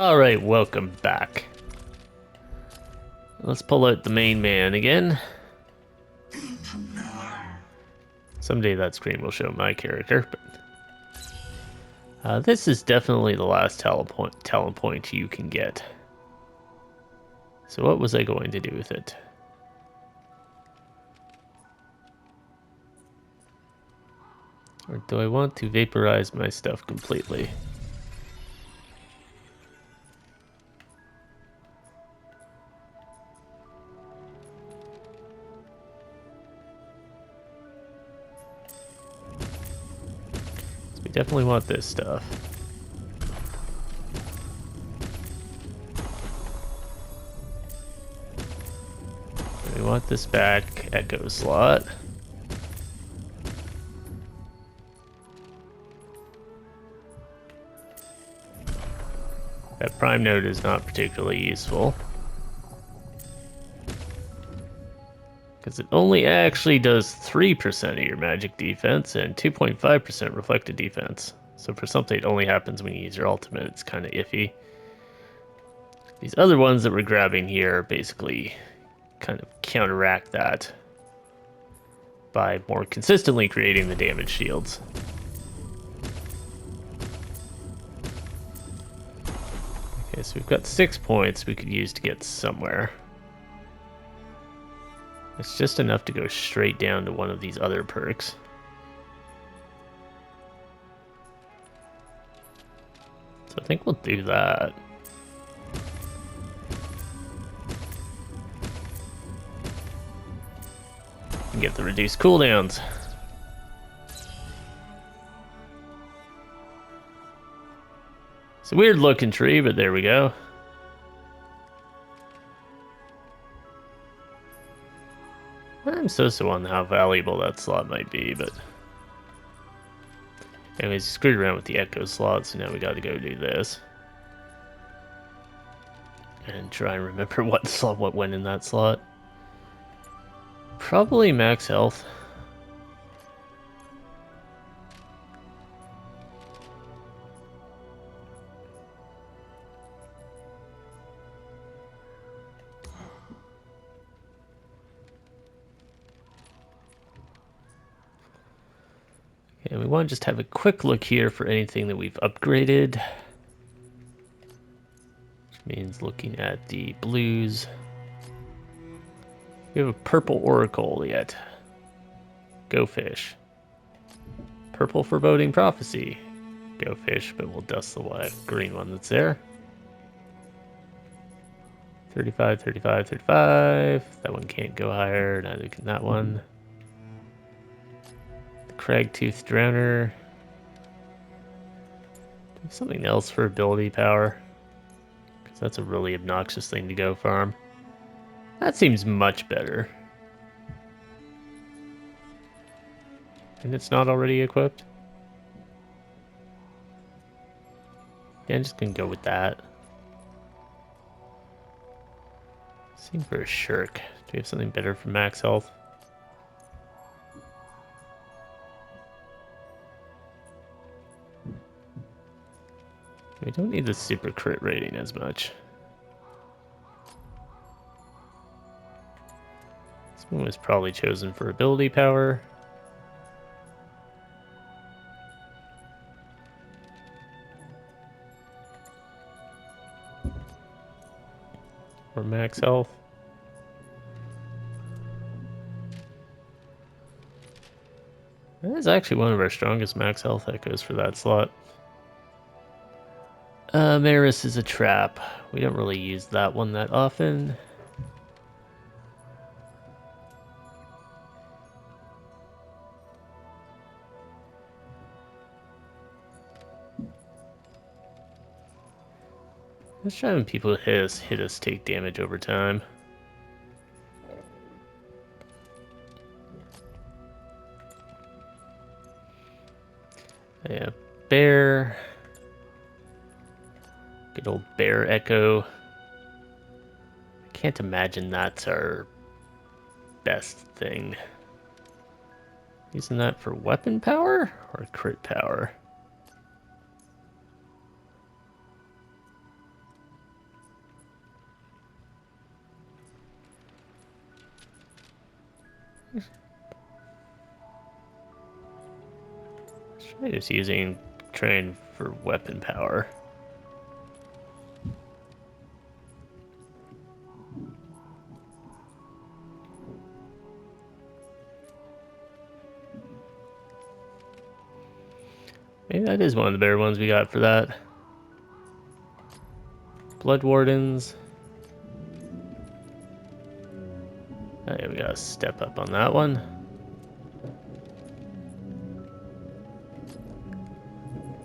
Alright, welcome back. Let's pull out the main man again. Someday that screen will show my character, but this is definitely the last talent point you can get. So what was I going to do with it? Or do I want to vaporize my stuff completely? So we definitely want this stuff. We want this back echo slot. That prime node is not particularly useful, because it only actually does 3% of your magic defense and 2.5% reflected defense. So for something it only happens when you use your ultimate, it's kind of iffy. These other ones that we're grabbing here basically kind of counteract that by more consistently creating the damage shields. Okay, so we've got 6 points we could use to get somewhere. It's just enough to go straight down to one of these other perks. So I think we'll do that. And get the reduced cooldowns. It's a weird looking tree, but there we go. I'm so on how valuable that slot might be, but anyways, screwed around with the echo slot, so now we got to go do this and try and remember what went in that slot. Probably max health. And we want to just have a quick look here for anything that we've upgraded. Which means looking at the blues. We have a purple oracle yet. Go fish. Purple foreboding prophecy. Go fish, but we'll dust the white green one that's there. 35, 35, 35. That one can't go higher, neither can that one. The Cragtooth Drowner. Something else for ability power, because that's a really obnoxious thing to go farm. That seems much better. And it's not already equipped? Yeah, I'm just gonna go with that. Same for a Shirk. Do we have something better for max health? We don't need the super crit rating as much. This one was probably chosen for ability power. Or max health. That is actually one of our strongest max health echoes for that slot. Maris is a trap. We don't really use that one that often. Let's try when people hit us take damage over time. Yeah, bear. Good old bear echo. I can't imagine that's our best thing. Using that for weapon power or crit power? Try just using train for weapon power. Maybe that is one of the better ones we got for that. Blood Wardens. Oh, yeah, we gotta step up on that one.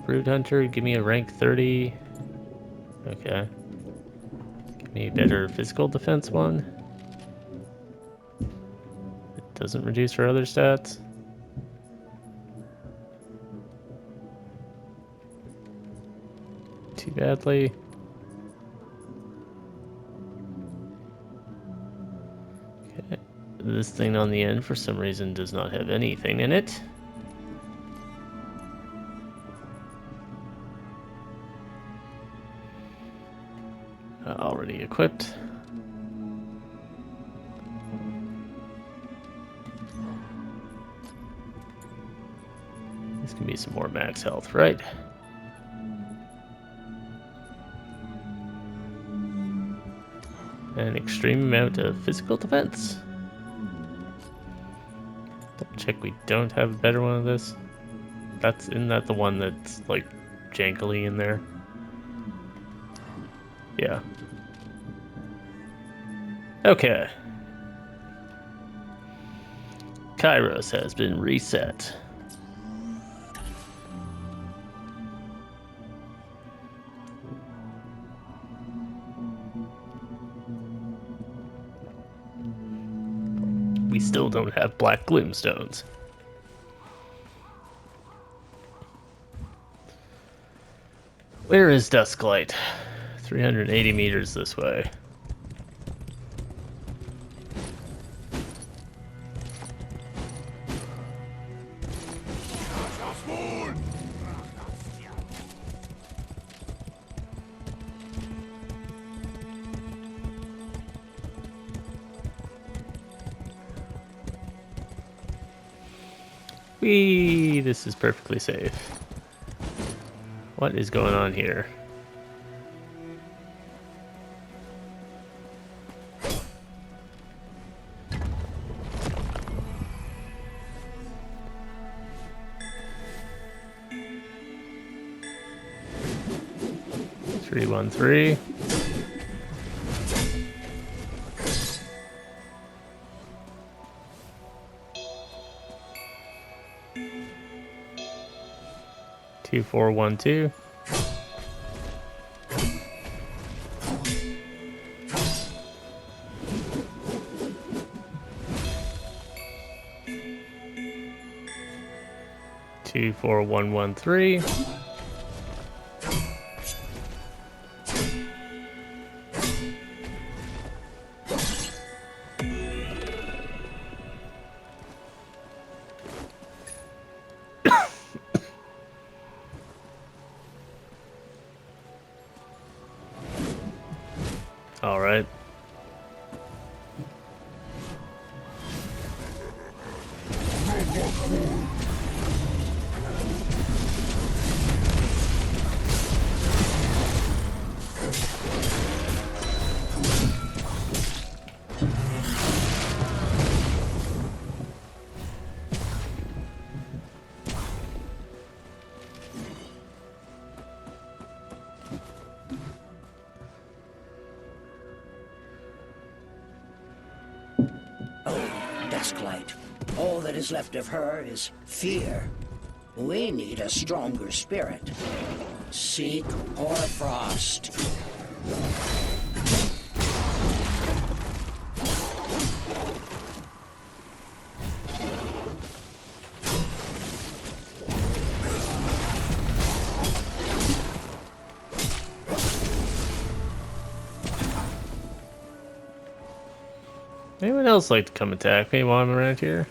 Brood Hunter, give me a rank 30. Okay. Give me a better physical defense one. It doesn't reduce her other stats. Too badly. Okay. This thing on the end, for some reason, does not have anything in it. Already equipped. This can be some more max health, right? An extreme amount of physical defense. Double check we don't have a better one of this. Isn't that the one that's like jankily in there? Yeah. Okay. Kairos has been reset. We still don't have black gloomstones. Where is Dusklight? 380 meters this way. Whee! This is perfectly safe. What is going on here? Three, 1, 3. Two, 4, 1, 2. Two, 4, 1, 1, 3. All right. Dusklight. All that is left of her is fear. We need a stronger spirit. Seek Hoarfrost. Anyone else like to come attack me while I'm around here?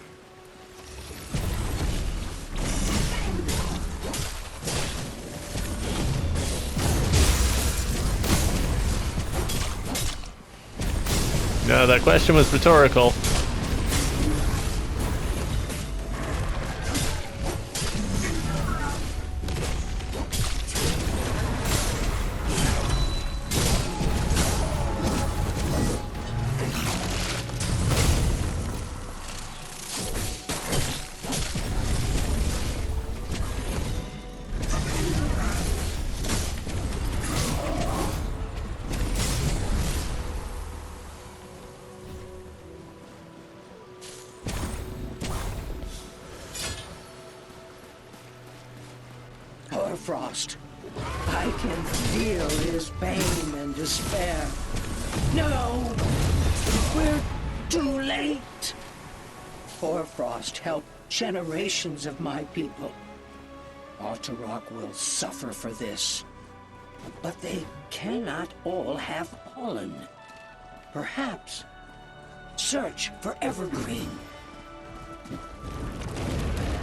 No, that question was rhetorical. Hoarfrost. I can feel his pain and despair. No! We're too late! Hoarfrost helped generations of my people. Otterrock will suffer for this. But they cannot all have pollen. Perhaps search for Evergreen.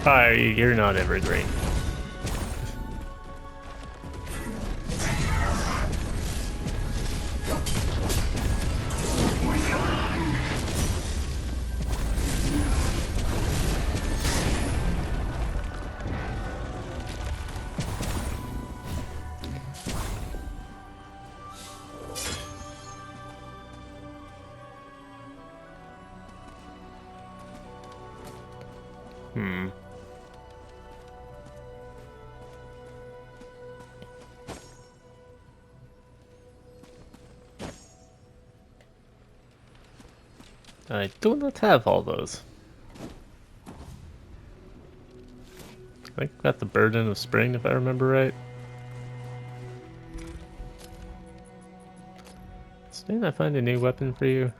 Hi, you're not evergreen. I do not have all those. I got the Burden of Spring, if I remember right. So didn't I find a new weapon for you?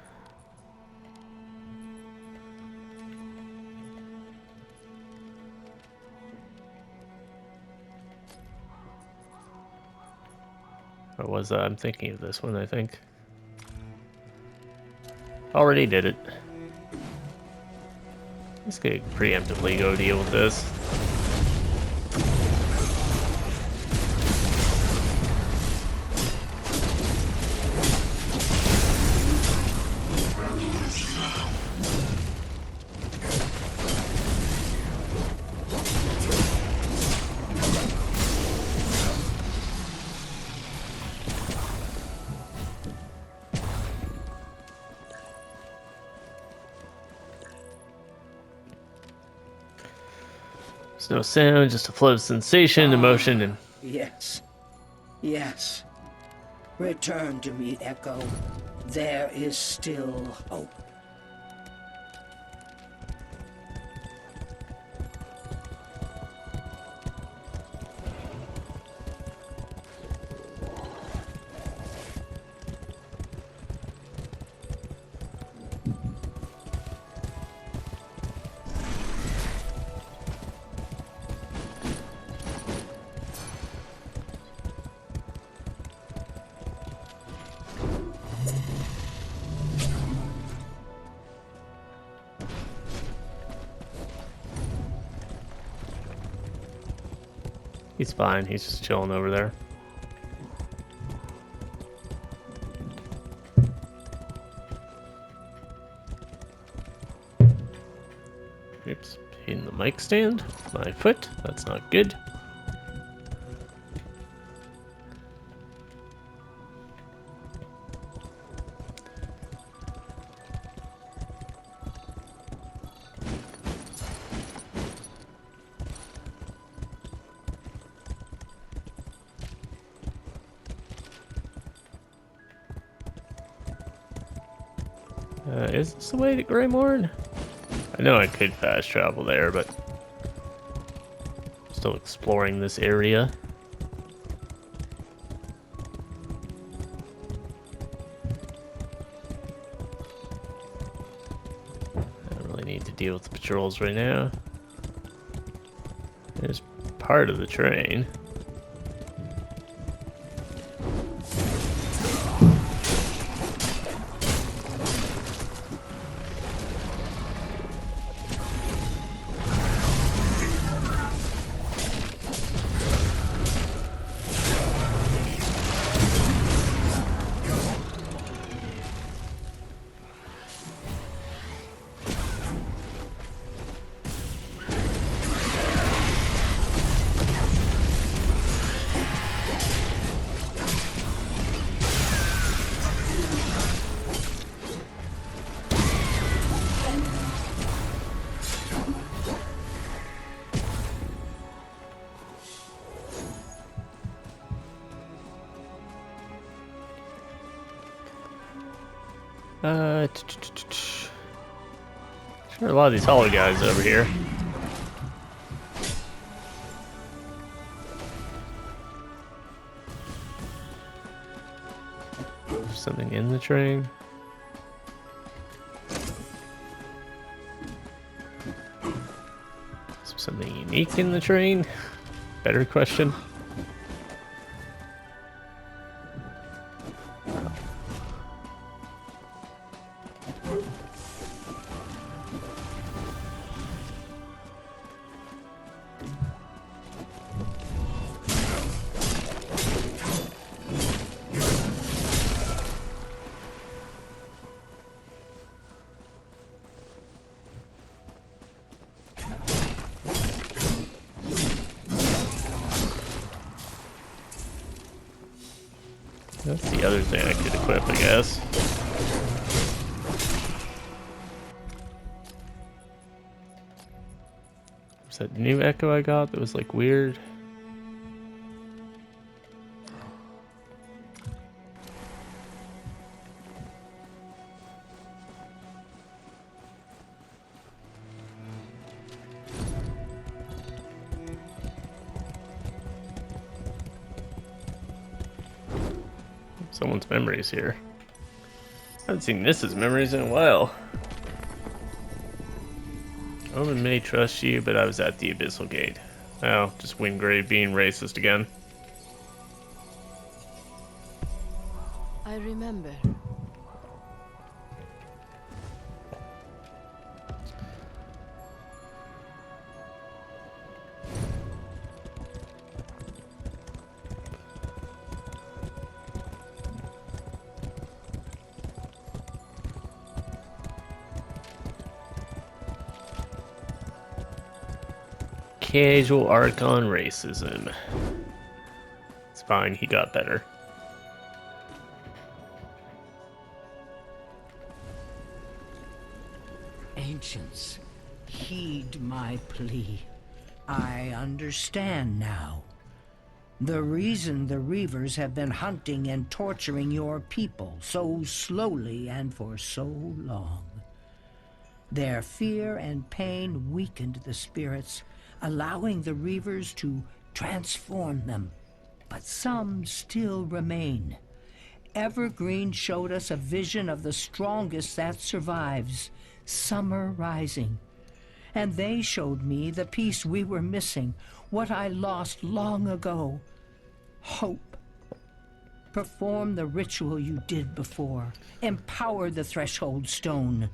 Or was that? I'm thinking of this one, I think. Already did it. Let's get preemptively go deal with this. There's no sound, just a flow of sensation, emotion, and... Yes. Yes. Return to me, Echo. There is still hope. He's fine, he's just chilling over there. Oops, hitting the mic stand. My foot, that's not good. Is this the way to Greymorn? I know I could fast travel there, but I'm still exploring this area. I don't really need to deal with the patrols right now. There's part of the train. Sure, a lot of these hollow guys over here. There's something in the train. Is there something unique in the train? Better question. That's the other thing I could equip, I guess. Was that new echo I got that was like weird? Someone's memories here. I haven't seen Niss's memories in a while. Omen may trust you, but I was at the Abyssal Gate. Oh, just Wingrave being racist again. I remember. Casual Archon racism. It's fine, he got better. Ancients, heed my plea. I understand now. The reason the Reavers have been hunting and torturing your people so slowly and for so long. Their fear and pain weakened the spirits, allowing the Reavers to transform them. But some still remain. Evergreen showed us a vision of the strongest that survives, Summer Rising. And they showed me the piece we were missing, what I lost long ago. Hope. Perform the ritual you did before. Empower the Threshold Stone.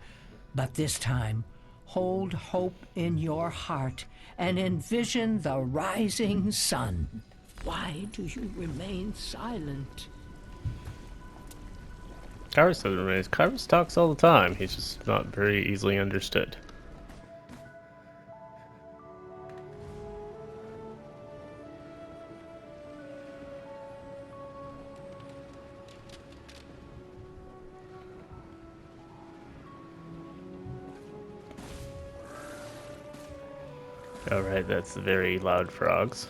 But this time, hold hope in your heart and envision the rising sun. Why do you remain silent? Kyrus doesn't raise. Kyrus talks all the time. He's just not very easily understood. Alright, that's the very loud frogs.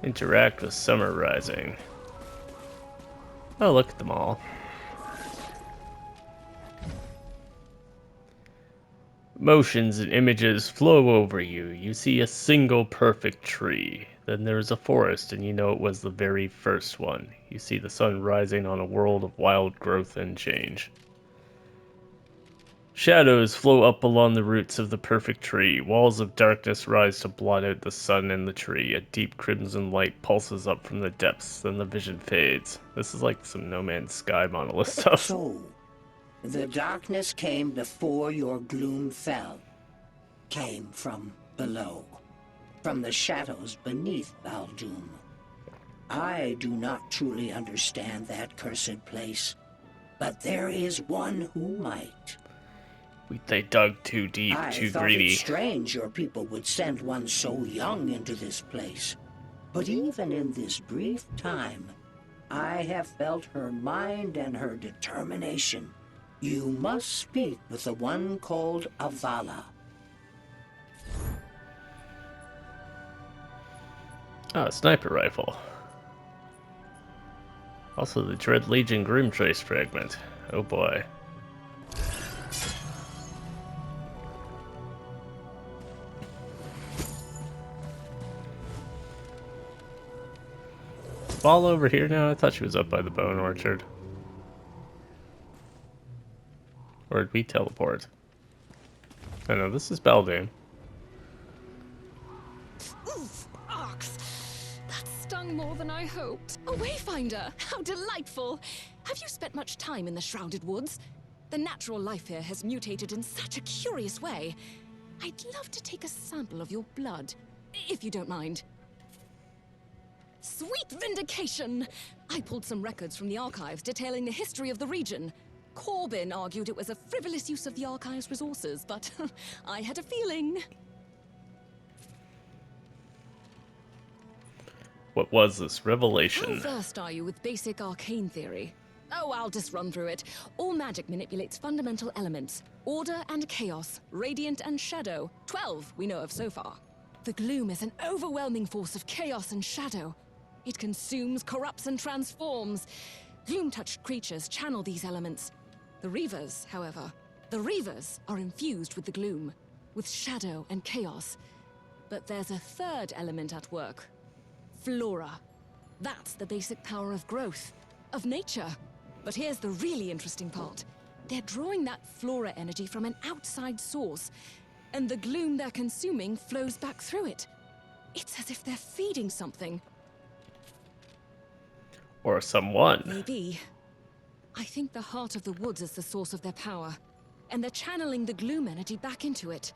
Interact with Summer Rising. Oh, look at them all. Motions and images flow over you. You see a single perfect tree. Then there's a forest, and you know it was the very first one. You see the sun rising on a world of wild growth and change. Shadows flow up along the roots of the perfect tree. Walls of darkness rise to blot out the sun and the tree. A deep crimson light pulses up from the depths, then the vision fades. This is like some No Man's Sky monolith stuff. So, the darkness came before your gloom fell. Came from below. From the shadows beneath Baldoom. I do not truly understand that cursed place. But there is one who might. They dug too deep, too I thought greedy. it strange your people would send one so young into this place. But even in this brief time, I have felt her mind and her determination. You must speak with the one called Avala. Ah, a sniper rifle. Also the Dread Legion Grimtrace fragment. Oh boy. fall over here now? I thought she was up by the bone orchard. Or did we teleport? I know, this is Baldoon. Oof, ox. That stung more than I hoped. A Wayfinder! How delightful! Have you spent much time in the Shrouded Woods? The natural life here has mutated in such a curious way. I'd love to take a sample of your blood, if you don't mind. Sweet vindication! I pulled some records from the archives detailing the history of the region. Corbin argued it was a frivolous use of the archive's resources, but I had a feeling. What was this revelation? How versed are you with basic arcane theory? Oh, I'll just run through it. All magic manipulates fundamental elements. Order and chaos, radiant and shadow. 12 we know of so far. The gloom is an overwhelming force of chaos and shadow. It consumes, corrupts, and transforms. Gloom-touched creatures channel these elements. The Reavers, however, are infused with the gloom, with shadow and chaos. But there's a third element at work. Flora. That's the basic power of growth, of nature. But here's the really interesting part. They're drawing that flora energy from an outside source, and the gloom they're consuming flows back through it. It's as if they're feeding something. Or someone. Maybe. I think the heart of the woods is the source of their power, and they're channeling the gloom energy back into it.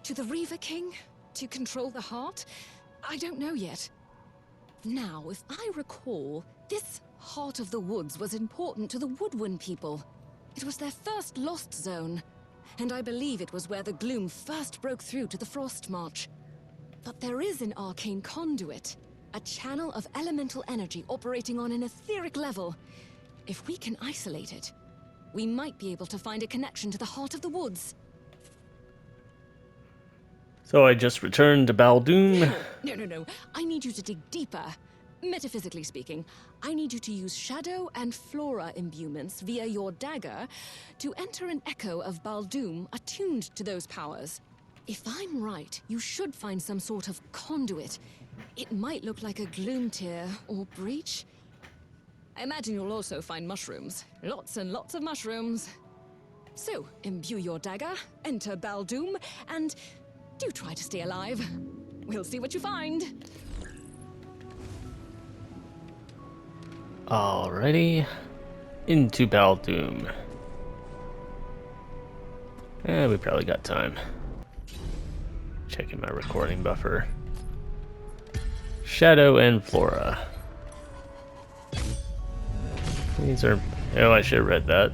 To the Reaver King? To control the heart? I don't know yet. Now, if I recall, this heart of the woods was important to the Woodwind people. It was their first lost zone, and I believe it was where the gloom first broke through to the Frost March. But there is an arcane conduit, a channel of elemental energy operating on an etheric level. If we can isolate it, we might be able to find a connection to the heart of the woods. So I just returned to Baldoon. No. I need you to dig deeper. Metaphysically speaking, I need you to use shadow and flora imbuements via your dagger to enter an echo of Baldoon attuned to those powers. If I'm right, you should find some sort of conduit. It might look like a gloom tear or breach. I imagine you'll also find mushrooms. Lots and lots of mushrooms. So, imbue your dagger, enter Baldoon, and do try to stay alive. We'll see what you find. Alrighty. Into Baldoon. We probably got time. Checking my recording buffer. Shadow and Flora. These are... Oh, I should have read that.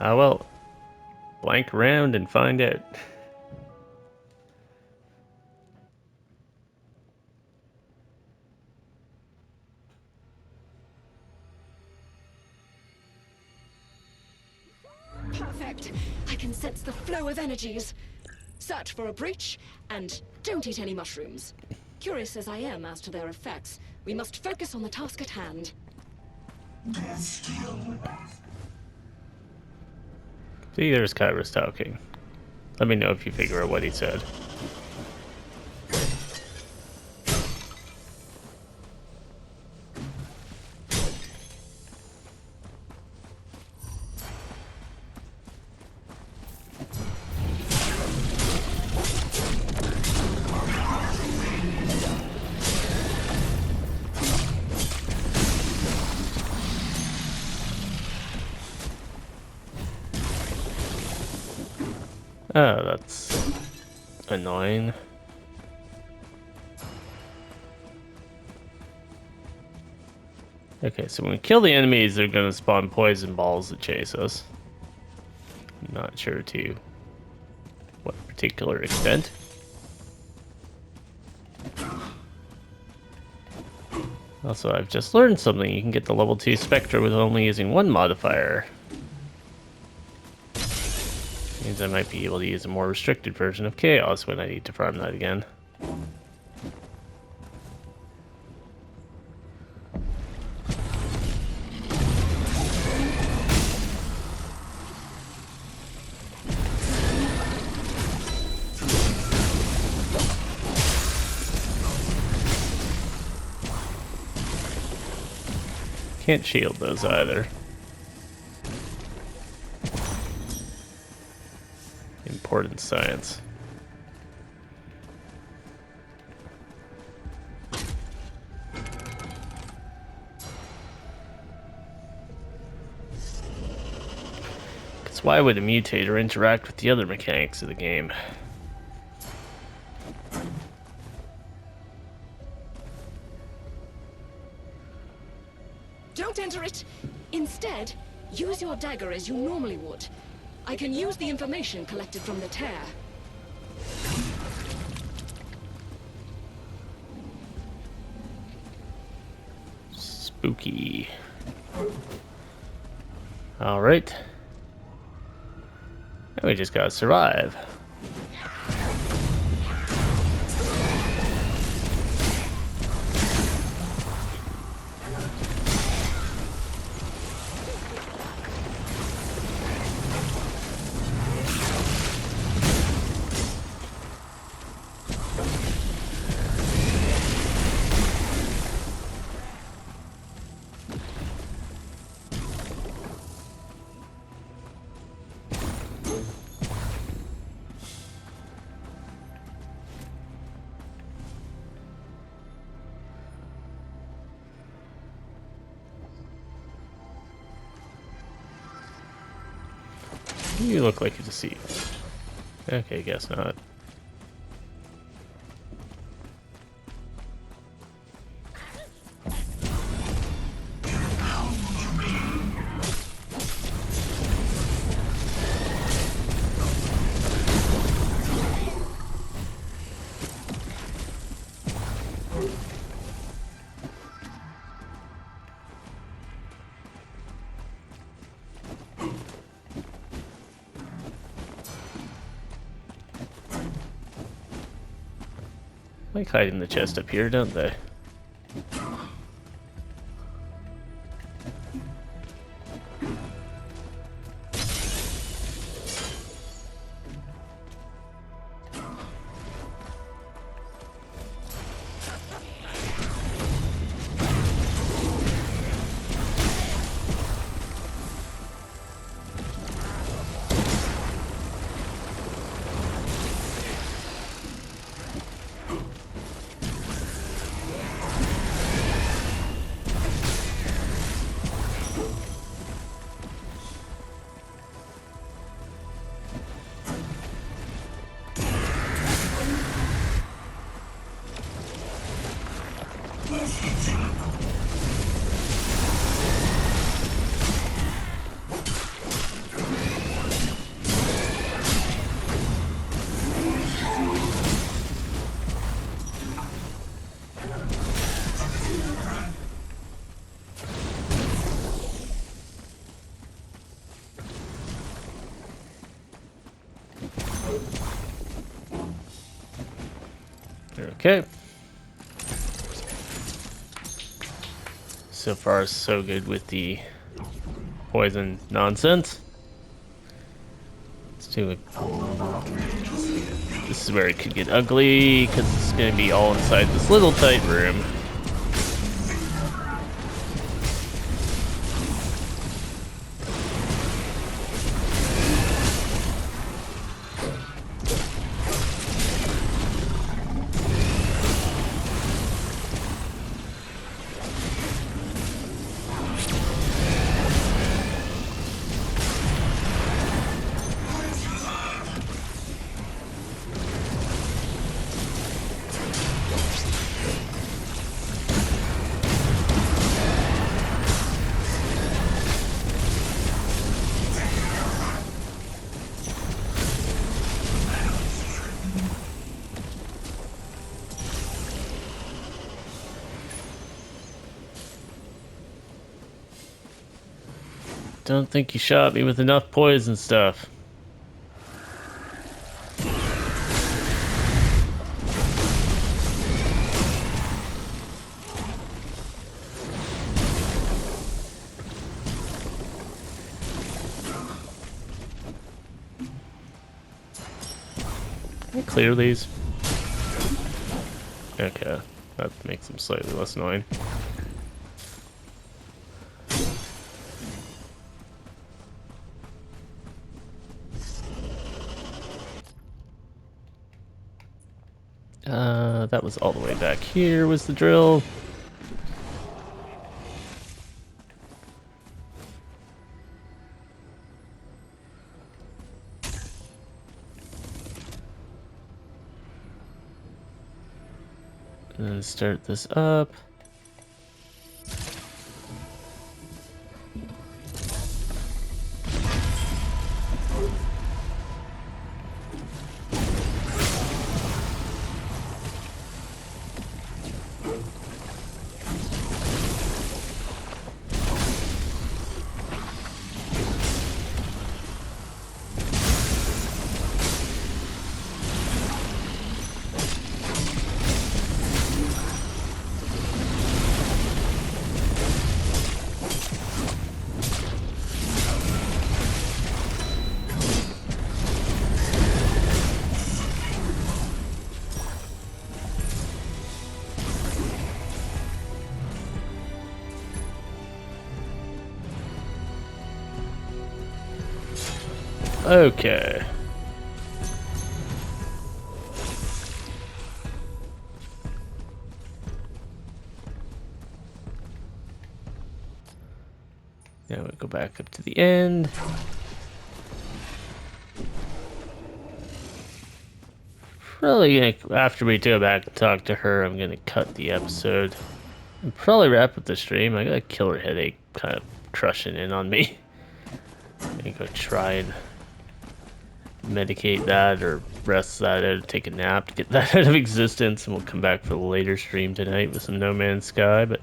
Ah, well. Blank around and find out. Perfect. I can sense the flow of energies. Search for a breach, and don't eat any mushrooms. Curious as I am as to their effects, we must focus on the task at hand. See, there's Kyrus talking. Let me know if you figure out what he said. Oh, that's annoying. Okay, so when we kill the enemies, they're gonna spawn poison balls that chase us. I'm not sure to what particular extent. Also, I've just learned something. You can get the level 2 Spectre with only using one modifier. Means I might be able to use a more restricted version of Chaos when I need to farm that again. can't shield those either. Important science. Because why would a mutator interact with the other mechanics of the game? Don't enter it! Instead, use your dagger as you normally would. I can use the information collected from the tear. Spooky. Alright. Now we just gotta survive. You look like you're deceived. Okay, guess not. Like hiding the chest up here, don't they? Okay. So far, so good with the poison nonsense. Let's do it. This is where it could get ugly, because it's going to be all inside this little tight room. Don't think you shot me with enough poison stuff. Can I clear these? Okay, that makes them slightly less annoying. That was all the way back here was the drill. And then start this up. Okay. Now we go back up to the end. Probably gonna, after we go back and talk to her, I'm gonna cut the episode and probably wrap up the stream. I got a killer headache kind of crushing in on me. I'm gonna go try and medicate that or rest that out, take a nap to get that out of existence, and we'll come back for the later stream tonight with some No Man's Sky, but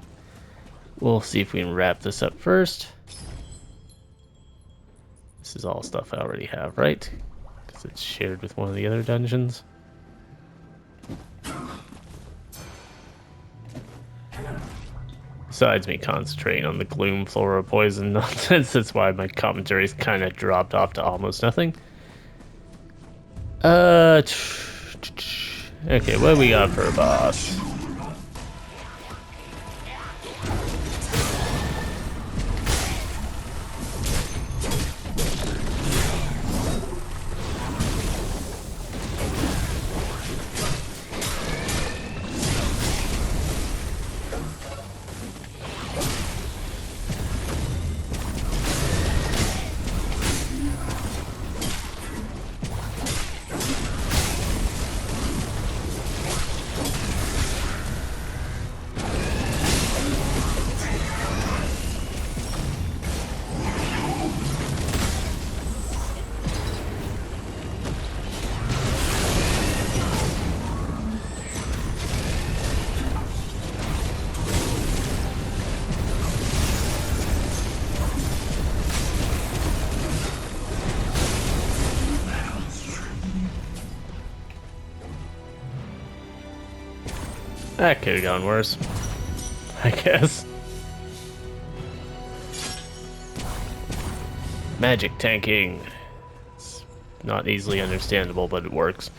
we'll see if we can wrap this up first. This is all stuff I already have, right? Because it's shared with one of the other dungeons. Besides me concentrating on the gloom flora poison nonsense, that's why my commentary's kind of dropped off to almost nothing. Okay, what do we got for a boss? That could have gone worse, I guess. Magic tanking. It's not easily understandable, but it works.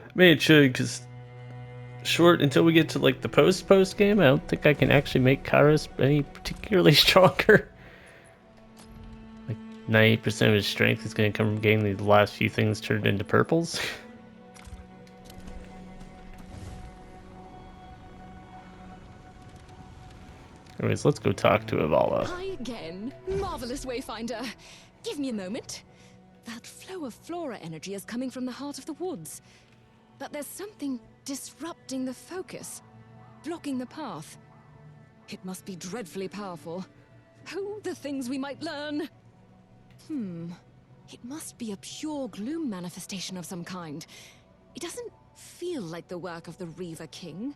I mean, it should, because short until we get to like the post game, I don't think I can actually make Kairos any particularly stronger. Like 90% of his strength is going to come from getting the last few things turned into purples. Anyways, let's go talk to Avala. Hi again. Marvelous Wayfinder. Give me a moment. That flow of flora energy is coming from the heart of the woods. But there's something disrupting the focus, blocking the path. It must be dreadfully powerful. Oh, the things we might learn! It must be a pure gloom manifestation of some kind. It doesn't feel like the work of the Reaver King.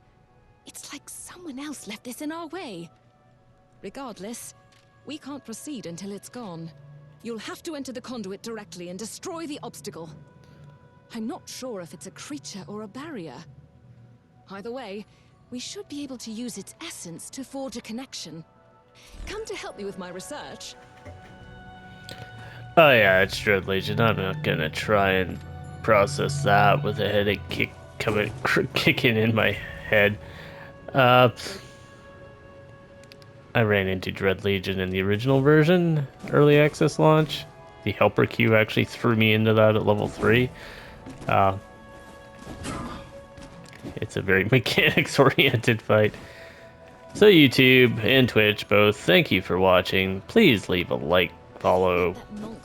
It's like someone else left this in our way. Regardless, we can't proceed until it's gone. You'll have to enter the conduit directly and destroy the obstacle. I'm not sure if it's a creature or a barrier. Either way, we should be able to use its essence to forge a connection. Come to help me with my research. Oh yeah, it's Dread Legion. I'm not gonna try and process that with a headache kicking in my head. Uh, I ran into Dread Legion in the original version, early access launch. The helper queue actually threw me into that at level 3. Uh, it's a very mechanics-oriented fight. So YouTube and Twitch both, thank you for watching. Please leave a like, follow,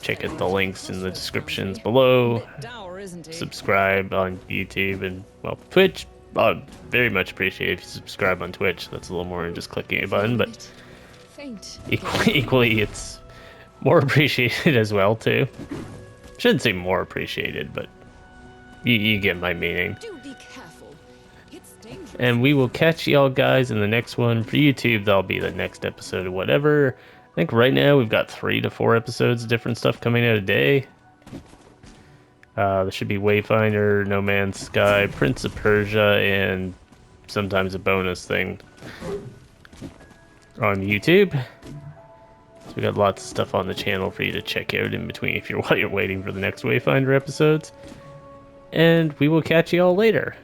check out the links in the descriptions below. Subscribe on YouTube and, well, Twitch. I'd very much appreciate if you subscribe on Twitch. That's a little more than just clicking a button, but equally it's more appreciated as well, too. Shouldn't say more appreciated, but you get my meaning. Do be careful. It's dangerous. And we will catch y'all guys in the next one. For YouTube, that'll be the next episode or whatever. I think right now we've got 3 to 4 episodes of different stuff coming out a day. There should be Wayfinder, No Man's Sky, Prince of Persia, and sometimes a bonus thing on YouTube. So we got lots of stuff on the channel for you to check out in between while you're waiting for the next Wayfinder episodes. And we will catch you all later.